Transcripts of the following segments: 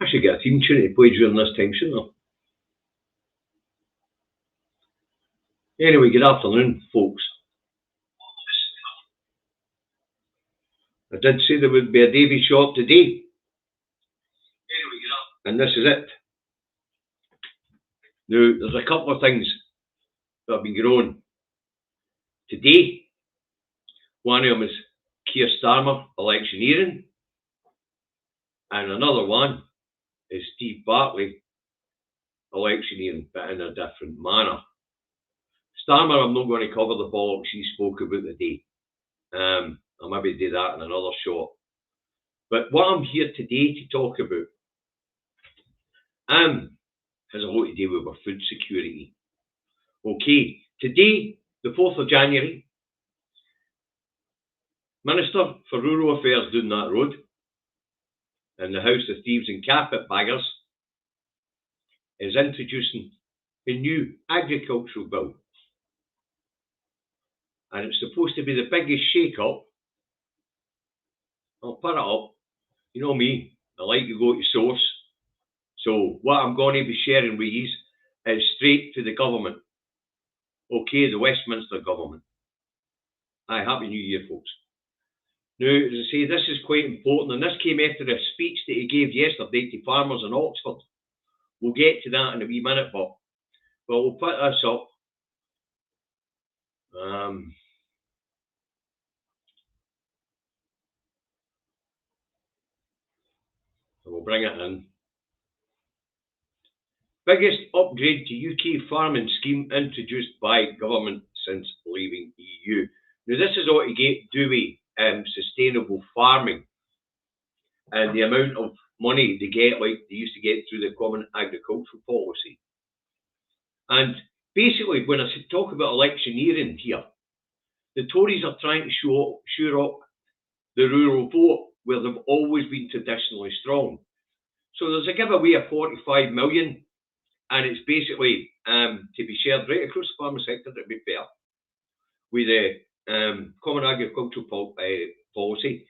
I should get a theme tune to play during this time, shouldn't I? Anyway, good afternoon, folks. I did say there would be a Davy shop today. And this is it. Now, there's a couple of things that have been going today. One of them is Keir Starmer electioneering, and another one is Steve Barclay electioneering, but in a different manner. Starmer, I'm not going to cover the bollocks he spoke about today. I'll maybe do that in another shot. But what I'm here today to talk about has a lot to do with our food security. Okay, today, the 4th of January, Minister for Rural Affairs down that road, in the House of Thieves and Carpetbaggers, is introducing a new agricultural bill. And it's supposed to be the biggest shake-up. I'll put it up. You know me, I like to go to source. So what I'm going to be sharing with you is straight to the government. Okay, the Westminster government. Aye, Happy New Year, folks. Now, as I say, this is quite important, and this came after a speech that he gave yesterday to farmers in Oxford. We'll get to that in a wee minute, but we'll put this up. We'll bring it in. Biggest upgrade to UK farming scheme introduced by government since leaving EU. Now, this is all to do with sustainable farming and the amount of money they get, like they used to get through the Common Agricultural Policy. And basically, when I talk about electioneering here, the Tories are trying to shore up the rural vote, where they've always been traditionally strong. So there's a giveaway of 45 million, and it's basically to be shared right across the farming sector, to be fair, with the Common Agricultural Policy.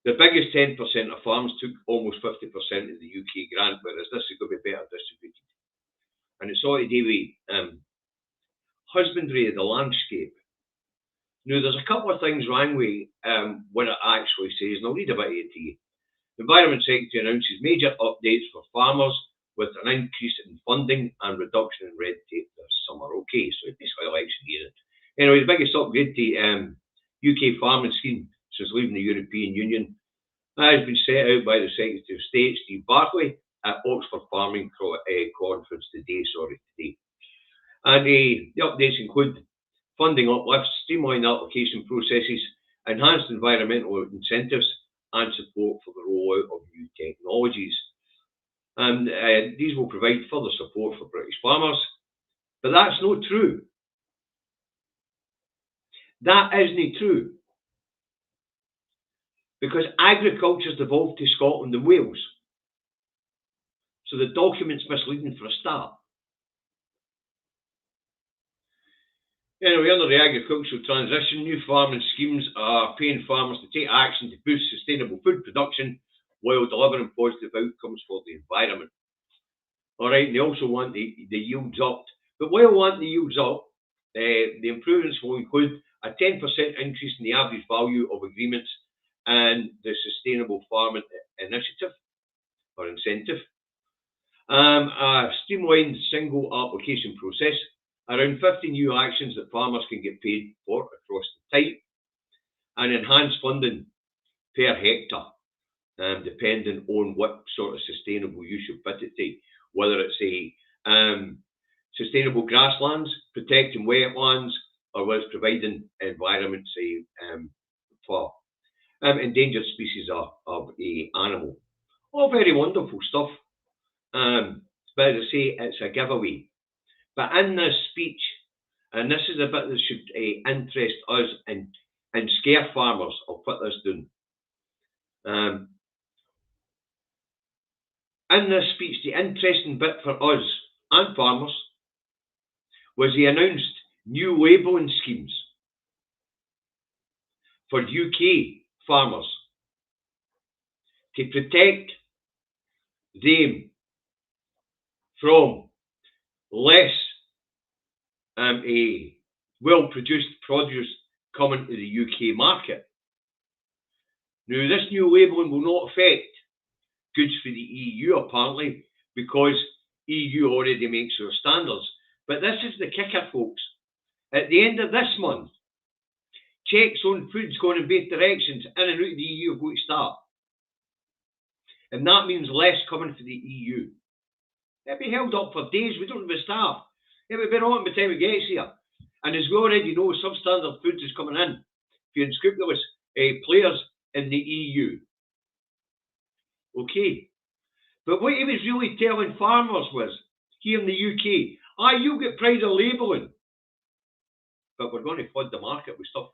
The biggest 10% of farms took almost 50% of the UK grant, whereas this is going to be better distributed. And it's all to do with husbandry of the landscape. Now, there's a couple of things wrong with what it actually says, and I'll read a bit of it to you. The Environment Secretary announces major updates for farmers with an increase in funding and reduction in red tape this summer. Okay, so it's basically electioneering. Anyway, the biggest upgrade to UK farming scheme since leaving the European Union has been set out by the Secretary of State, Steve Barclay, at Oxford Farming Conference today. And the updates include funding uplifts, streamlined application processes, enhanced environmental incentives, and support for the rollout of new technologies. And these will provide further support for British farmers. But that's not true. That isn't true. Because agriculture's devolved to Scotland and Wales. So the document's misleading for a start. Anyway, under the agricultural transition, new farming schemes are paying farmers to take action to boost sustainable food production while delivering positive outcomes for the environment. All right, they also want the yields up. But while wanting the yields up, the improvements will include a 10% increase in the average value of agreements and the Sustainable Farming Initiative or Incentive, a streamlined single application process, around 50 new actions that farmers can get paid for across the time, and enhanced funding per hectare, depending on what sort of sustainable use you put it to, whether it's a sustainable grasslands, protecting wetlands, or whether it's providing environment, say, for endangered species of a animal. All very wonderful stuff. But as I say, it's a giveaway. But in this speech, and this is a bit that should interest us and scare farmers, I'll put this down. In this speech, the interesting bit for us and farmers was he announced new labelling schemes for UK farmers to protect them from less well-produced produce coming to the UK market. Now, this new labelling will not affect goods for the EU, apparently, because EU already makes their standards. But this is the kicker, folks. At the end of this month, checks on foods going in both directions, in and out of the EU, are going to start. And that means less coming for the EU. It'll be held up for days. We don't have a staff. It'll be on by the time it gets here. And as we already know, substandard foods is coming in for unscrupulous players in the EU. Okay. But what he was really telling farmers was, here in the UK, you'll get pride of labelling, but we're going to flood the market with stuff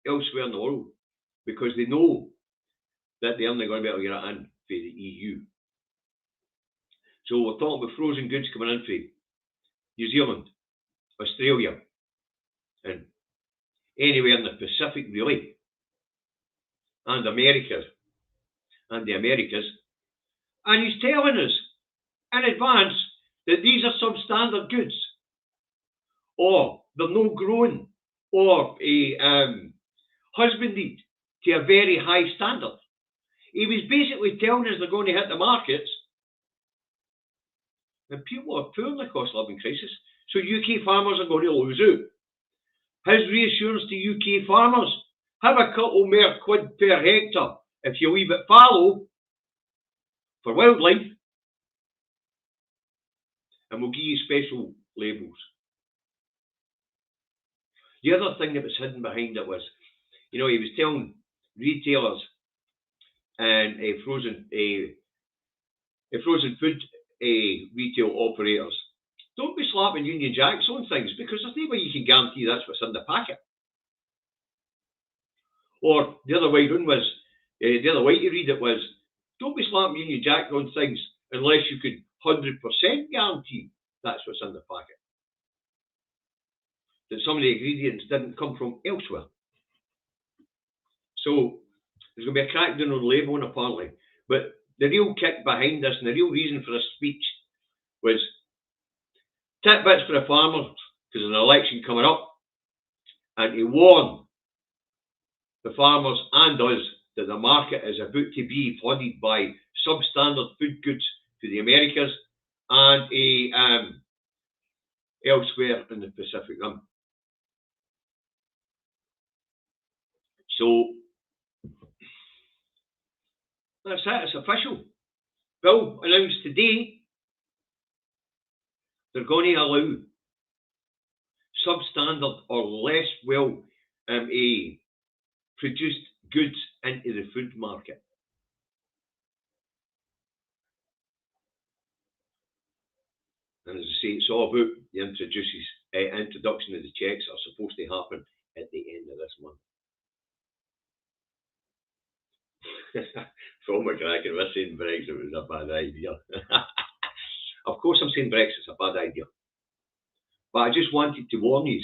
elsewhere in the world, because they know that they're only going to be able to get it in for the EU. So we're talking about frozen goods coming in from New Zealand, Australia, and anywhere in the Pacific, really, and America, and the Americas. And he's telling us in advance that these are substandard goods, or they're no grown or husbanded to a very high standard. He was basically telling us they're going to hit the markets, and people are poor in the cost of living crisis, so UK farmers are going to lose out. His reassurance to UK farmers: have a couple more quid per hectare if you leave it fallow for wildlife, and we'll give you special labels. The other thing that was hidden behind it was, he was telling retailers and frozen food retail operators, don't be slapping Union Jacks on things, because there's no way you can guarantee that's what's in the packet. Or the other way around was, the other way to read it was, don't be slapping Union Jack on things unless you could 100% guarantee that's what's in the packet, that some of the ingredients didn't come from elsewhere. So there's going to be a crackdown on labelling, apparently. But the real kick behind this, and the real reason for this speech, was tidbits for the farmers, because there's an election coming up, and to warn the farmers and us that the market is about to be flooded by substandard food goods to the Americas and elsewhere in the Pacific Rim. So that's it, it's official. Bill announced today they're going to allow substandard or less well produced goods into the food market. And as I say, it's all about the introduction of the checks that are supposed to happen at the end of this month. Phil McCracken was saying Brexit was a bad idea. Of course I'm saying Brexit's a bad idea. But I just wanted to warn you,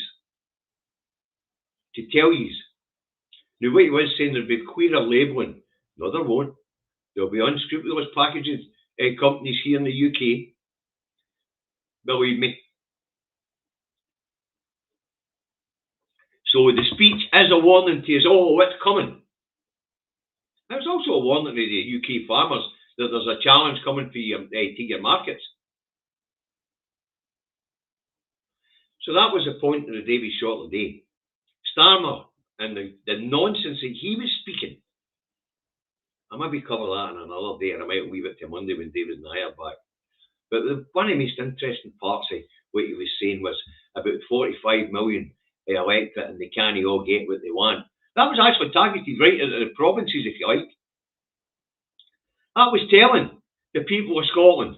to tell you. Now, what he was saying, there'll be clearer labelling. No, there won't. There'll be unscrupulous packaging companies here in the UK. Believe me. So the speech is a warning to us all what's coming. And it's also a warning to the UK farmers that there's a challenge coming for you to your markets. So that was the point of the David Shortley Day. Starmer and the nonsense that he was speaking. I maybe cover that in another day, and I might leave it to Monday when David and I are back. But one of the most interesting parts of what he was saying was about 45 million electorate, and they can't all get what they want. That was actually targeted right at the provinces, if you like. That was telling the people of Scotland,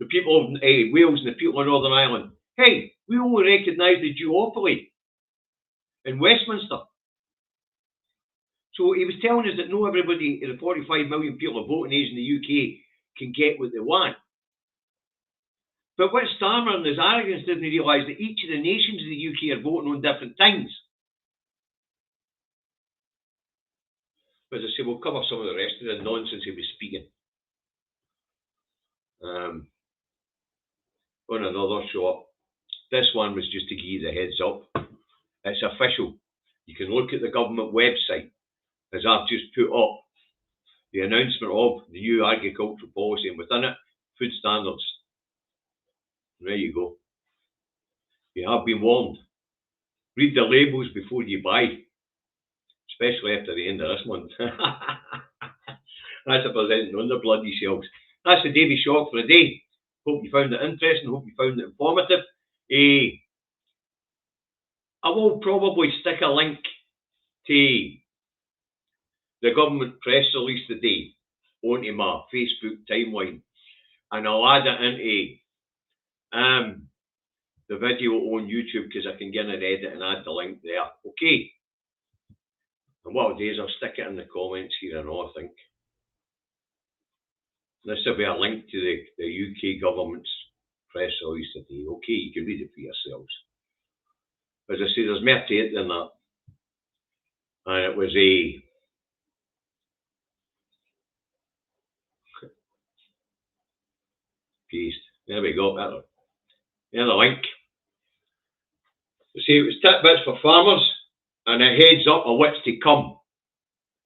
the people of Wales and the people of Northern Ireland, hey, we only recognise the duopoly in Westminster. So he was telling us that not everybody, the 45 million people of voting age in the UK, can get what they want. But what Starmer and his arrogance didn't realise that each of the nations of the UK are voting on different things. But as I say, we'll cover some of the rest of the nonsense he was speaking. On another shot, this one was just to give you the heads up. It's official. You can look at the government website, as I've just put up the announcement of the new agricultural policy, and within it, food standards. There you go. You have been warned. Read the labels before you buy, especially after the end of this month. That's if there's anything on the bloody shelves. That's the Davy Shock for the day. Hope you found it interesting. Hope you found it informative. I will probably stick a link to the government press release today onto my Facebook timeline, and I'll add it into the video on YouTube, because I can get an edit and add the link there. Okay. And what I'll do is I'll stick it in the comments here and all, I think. This will be a link to the UK government's press release today. Okay, you can read it for yourselves. As I say, there's more to it than that. And it was paste. There we go. There's the link. See, it was tidbits for farmers and a heads up of what's to come.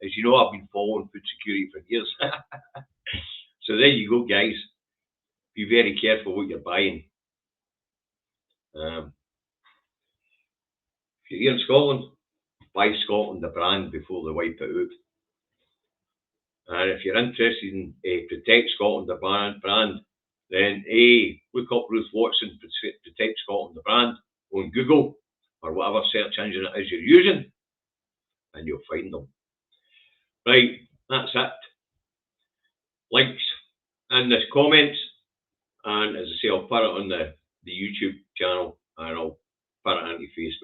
As you know, I've been following food security for years. So there you go, guys. Be very careful what you're buying. If you're here in Scotland, buy Scotland the brand before they wipe it out. And if you're interested in Protect Scotland the brand, then look up Ruth Watson Protect Scotland the brand on Google or whatever search engine it is you're using, and you'll find them. Right, that's it. Links in the comments, and as I say, I'll put it on the YouTube channel, and I'll put it into Facebook.